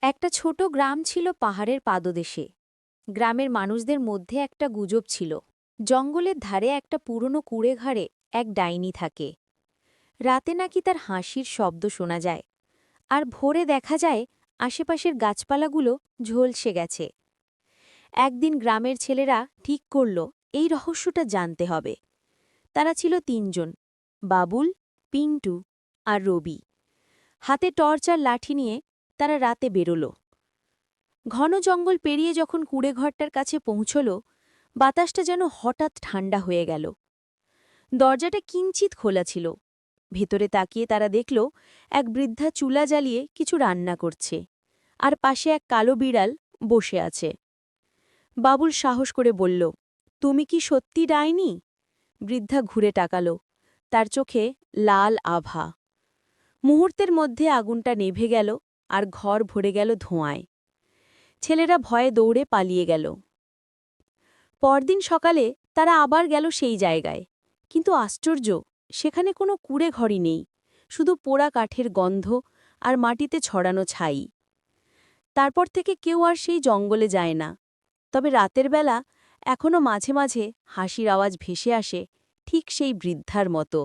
একটা ছোট গ্রাম ছিল পাহাড়ের পাদদেশে। গ্রামের মানুষদের মধ্যে একটা গুজব ছিল, জঙ্গলের ধারে একটা পুরনো কুঁড়েঘরে এক ডাইনি থাকে। রাতে নাকি তার হাসির শব্দ শোনা যায়, আর ভোরে দেখা যায় আশেপাশের গাছপালাগুলো ঝলসে গেছে। একদিন গ্রামের ছেলেরা ঠিক করল এই রহস্যটা জানতে হবে। তারা ছিল তিনজন: বাবুল, পিন্টু আর রবি। হাতে টর্চ আর লাঠি নিয়ে তারা রাতে বেরোল। ঘন জঙ্গল পেরিয়ে যখন কুঁড়েঘরটার কাছে পৌঁছল, বাতাসটা যেন হঠাৎ ঠান্ডা হয়ে গেল। দরজাটা কিঞ্চিত খোলা ছিল। ভেতরে তাকিয়ে তারা দেখল এক বৃদ্ধা চুলা জ্বালিয়ে কিছু রান্না করছে, আর পাশে এক কালো বিড়াল বসে আছে। বাবুল সাহস করে বলল, তুমি কি সত্যি ডাইনি? বৃদ্ধা ঘুরে তাকাল, তার চোখে লাল আভা। মুহূর্তের মধ্যে আগুনটা নেভে গেল, আর ঘর ভরে গেল ধোঁয়ায়। ছেলেরা ভয়ে দৌড়ে পালিয়ে গেল। পরদিন সকালে তারা আবার গেল সেই জায়গায়, কিন্তু আশ্চর্য, সেখানে কোনো কুঁড়ে ঘরই নেই, শুধু পোড়া কাঠের গন্ধ আর মাটিতে ছড়ানো ছাই। তারপর থেকে কেউ আর সেই জঙ্গলে যায় না। তবে রাতের বেলা এখনও মাঝে মাঝে হাসির আওয়াজ ভেসে আসে, ঠিক সেই বৃদ্ধার মতো।